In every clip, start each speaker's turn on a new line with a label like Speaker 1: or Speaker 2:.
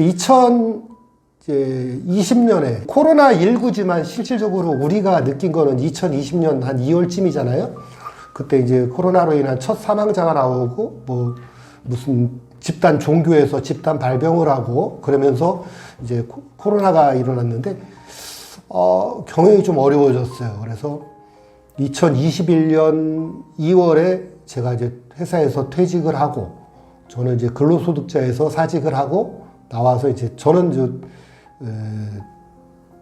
Speaker 1: 2020년에 코로나19지만 실질적으로 우리가 느낀 거는 2020년 한 2월쯤이잖아요. 그때 이제 코로나로 인한 첫 사망자가 나오고 뭐 무슨 집단 종교에서 집단 발병을 하고 그러면서 이제 코로나가 일어났는데 경영이 좀 어려워졌어요. 그래서 2021년 2월에 제가 이제 회사에서 퇴직을 하고 저는 이제 근로소득자에서 사직을 하고 나와서 이제 저는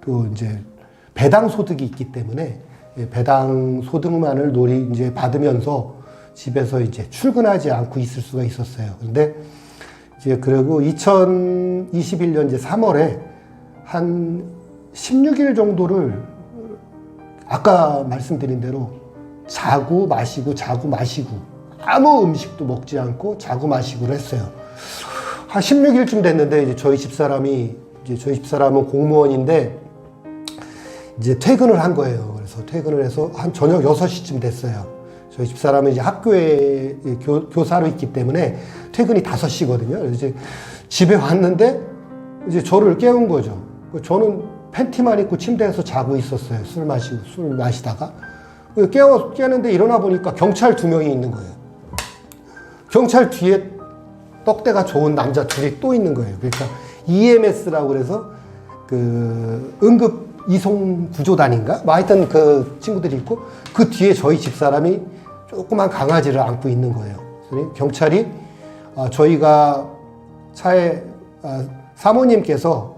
Speaker 1: 또 이제 배당 소득이 있기 때문에 배당 소득만을 이제 받으면서 집에서 이제 출근하지 않고 있을 수가 있었어요. 근데 이제 그리고 2021년 이제 3월에 한 16일 정도를 아까 말씀드린 대로 자고 마시고 아무 음식도 먹지 않고 자고 마시고를 했어요. 한 16일쯤 됐는데 이제 저희 집사람은 공무원인데 이제 퇴근을 한 거예요. 그래서 퇴근을 해서 한 저녁 6시쯤 됐어요. 저희 집사람은 이제 학교에 교사로 있기 때문에 퇴근이 5시거든요. 그래서 이제 집에 왔는데 이제 저를 깨운 거죠. 저는 팬티만 입고 침대에서 자고 있었어요. 술 마시다가. 깨는데 일어나 보니까 경찰 2명이 있는 거예요. 경찰 뒤에 떡대가 좋은 남자 둘이 또 있는 거예요. 그러니까 EMS라고 그래서 그 응급 이송 구조단인가? 뭐 하여튼 그 친구들이 있고 그 뒤에 저희 집사람이 조그만 강아지를 안고 있는 거예요. 그래서 경찰이 저희가 차에 사모님께서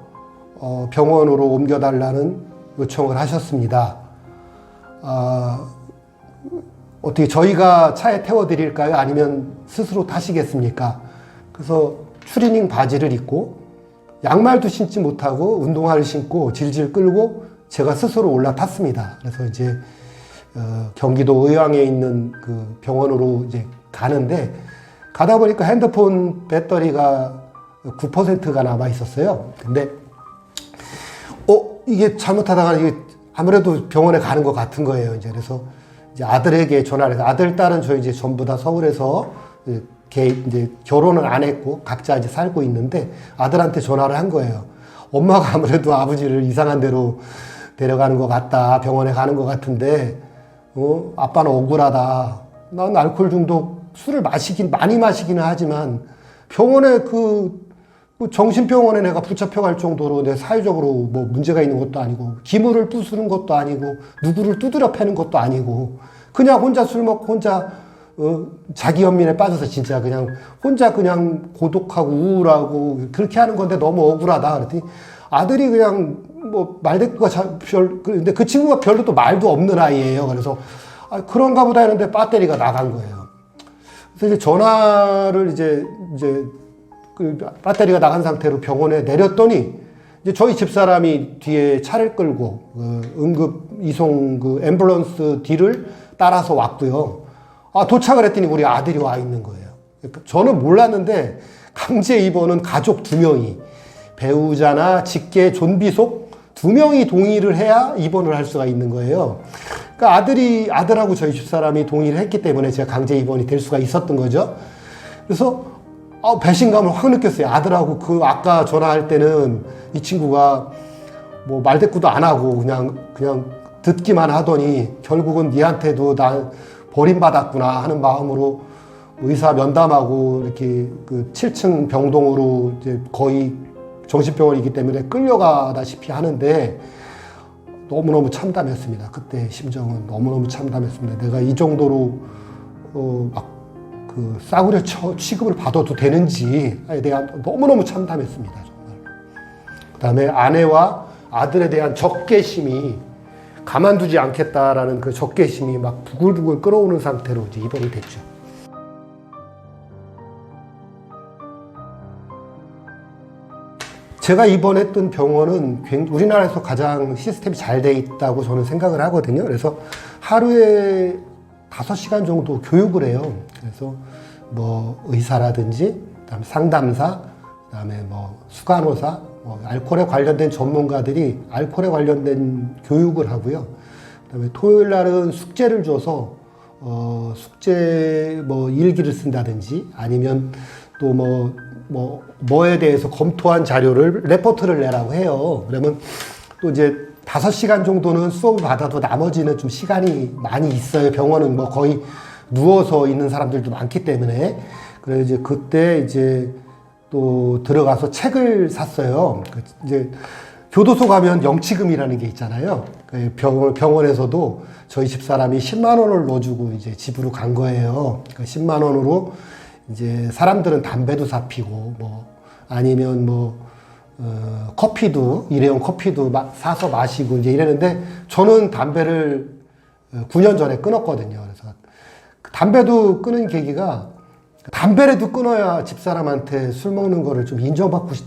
Speaker 1: 병원으로 옮겨달라는 요청을 하셨습니다. 어떻게 저희가 차에 태워드릴까요? 아니면 스스로 타시겠습니까? 그래서 추리닝 바지를 입고 양말도 신지 못하고 운동화를 신고 질질 끌고 제가 스스로 올라탔습니다. 그래서 이제 경기도 의왕에 있는 그 병원으로 이제 가는데 가다 보니까 핸드폰 배터리가 9%가 남아 있었어요. 근데 이게 잘못하다가 이게 아무래도 병원에 가는 것 같은 거예요. 이제 그래서 이제 아들에게 전화를 해서 아들, 딸은 저희 이제 전부 다 서울에서 이제 결혼을 안 했고 각자 이제 살고 있는데 아들한테 전화를 한 거예요. 엄마가 아무래도 아버지를 이상한 데로 데려가는 것 같다. 병원에 가는 것 같은데, 아빠는 억울하다. 난 알코올 중독 술을 많이 마시기는 하지만 병원에 그 정신병원에 내가 붙잡혀갈 정도로 내 사회적으로 뭐 문제가 있는 것도 아니고 기물을 부수는 것도 아니고 누구를 두드려 패는 것도 아니고 그냥 혼자 술 먹고 혼자 자기 연민에 빠져서 진짜 그냥 혼자 그냥 고독하고 우울하고 그렇게 하는 건데 너무 억울하다. 그랬더니 아들이 그냥 뭐 말대꾸가 근데 그 친구가 별로 또 말도 없는 아이예요. 그래서 그런가 보다 했는데 배터리가 나간 거예요. 그래서 이제 전화를 이제 그 배터리가 나간 상태로 병원에 내렸더니 이제 저희 집사람이 뒤에 차를 끌고 응급 이송 그 앰뷸런스 뒤를 따라서 왔고요. 도착을 했더니 우리 아들이 와 있는 거예요. 그러니까 저는 몰랐는데 강제 입원은 가족 2명이 배우자나 직계 존비속 2명이 동의를 해야 입원을 할 수가 있는 거예요. 그러니까 아들하고 저희 집사람이 동의를 했기 때문에 제가 강제 입원이 될 수가 있었던 거죠. 그래서 배신감을 확 느꼈어요. 아들하고 아까 전화할 때는 이 친구가 뭐 말대꾸도 안 하고 그냥 듣기만 하더니 결국은 니한테도 난 버림받았구나 하는 마음으로 의사 면담하고 이렇게 그 7층 병동으로 이제 거의 정신병원이기 때문에 끌려가다시피 하는데 너무너무 참담했습니다. 그때 심정은 너무너무 참담했습니다. 내가 이 정도로 싸구려 취급을 받아도 되는지에 대한 너무너무 참담했습니다. 정말. 그다음에 아내와 아들에 대한 적개심이 가만두지 않겠다라는 그 적개심이 막 부글부글 끓어오는 상태로 이제 입원이 됐죠. 제가 입원했던 병원은 우리나라에서 가장 시스템이 잘 돼 있다고 저는 생각을 하거든요. 그래서 하루에 5시간 정도 교육을 해요. 그래서 뭐 의사라든지, 그다음에 상담사, 그다음에 뭐 수간호사, 알코올에 관련된 전문가들이 알코올에 관련된 교육을 하고요. 그다음에 토요일 날은 숙제를 줘서 숙제 뭐 일기를 쓴다든지 아니면 또 뭐 뭐에 대해서 검토한 자료를 레포트를 내라고 해요. 그러면 또 이제 5시간 정도는 수업을 받아도 나머지는 좀 시간이 많이 있어요. 병원은 뭐 거의 누워서 있는 사람들도 많기 때문에. 그래서 이제 그때 이제 또 들어가서 책을 샀어요. 이제 교도소 가면 영치금이라는 게 있잖아요. 병원에서도 저희 집사람이 10만 원을 넣어주고 이제 집으로 간 거예요. 10만 원으로 이제 사람들은 담배도 사 피고 뭐 아니면 커피도 일회용 커피도 사서 마시고 이제 이랬는데 저는 담배를 9년 전에 끊었거든요. 그래서 담배도 끊은 계기가 담배라도 끊어야 집사람한테 술 먹는 거를 좀 인정받고 줄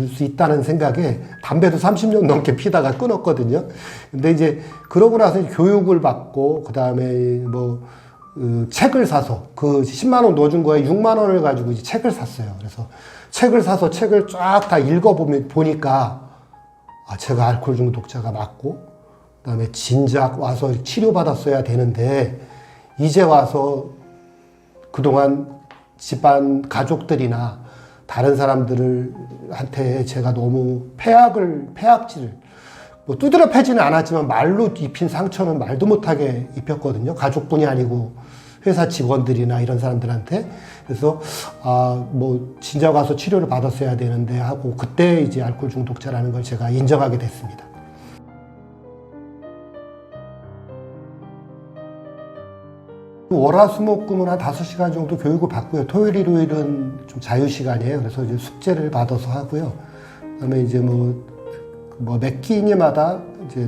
Speaker 1: 수 있다는 생각에 담배도 30년 넘게 피다가 끊었거든요. 근데 이제 그러고 나서 교육을 받고 그 다음에 책을 사서 그 10만 원 넣어준 거에 6만 원을 가지고 이제 책을 샀어요. 그래서 책을 사서 책을 쫙 다 보니까 제가 알코올 중독자가 맞고 그다음에 진작 와서 치료받았어야 되는데 이제 와서 그동안 집안 가족들이나 다른 사람들한테 제가 너무 폐악질을 두드려 패지는 않았지만 말로 입힌 상처는 말도 못하게 입혔거든요. 가족뿐이 아니고 회사 직원들이나 이런 사람들한테. 그래서 진작 와서 치료를 받았어야 되는데 하고 그때 이제 알코올 중독자라는 걸 제가 인정하게 됐습니다. 월화수목금은 한 5시간 정도 교육을 받고요. 토요일, 일요일은 좀 자유시간이에요. 그래서 이제 숙제를 받아서 하고요. 그다음에 이제 몇 끼니마다 이제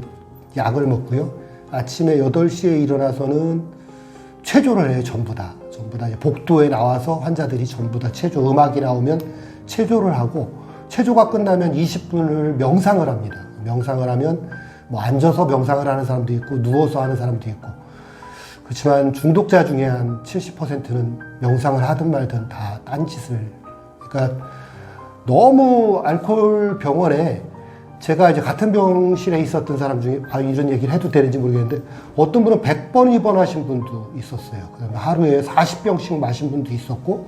Speaker 1: 약을 먹고요. 아침에 8시에 일어나서는 체조를 해요. 전부 다 이제 복도에 나와서 환자들이 전부 다 체조, 음악이 나오면 체조를 하고 체조가 끝나면 20분을 명상을 합니다. 명상을 하면 앉아서 명상을 하는 사람도 있고 누워서 하는 사람도 있고 그렇지만 중독자 중에 한 70%는 명상을 하든 말든 다 딴짓을. 그러니까 너무 알코올 병원에 제가 이제 같은 병실에 있었던 사람 중에 이런 얘기를 해도 되는지 모르겠는데 어떤 분은 100번 입원하신 분도 있었어요. 그다음에 하루에 40병씩 마신 분도 있었고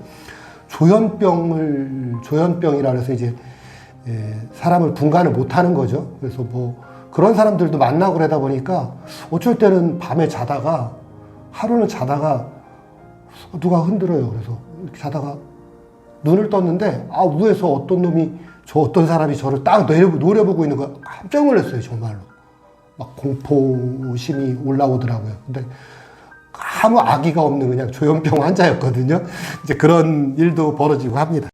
Speaker 1: 조현병이라 해서 이제 사람을 분간을 못 하는 거죠. 그래서 그런 사람들도 만나고 그러다 보니까 어쩔 때는 밤에 하루는 자다가 누가 흔들어요. 그래서 이렇게 자다가 눈을 떴는데 위에서 어떤 사람이 저를 딱 노려보고 있는 거야. 깜짝 놀랐어요. 정말로. 막 공포심이 올라오더라고요. 근데 아무 악의가 없는 그냥 조현병 환자였거든요. 이제 그런 일도 벌어지고 합니다.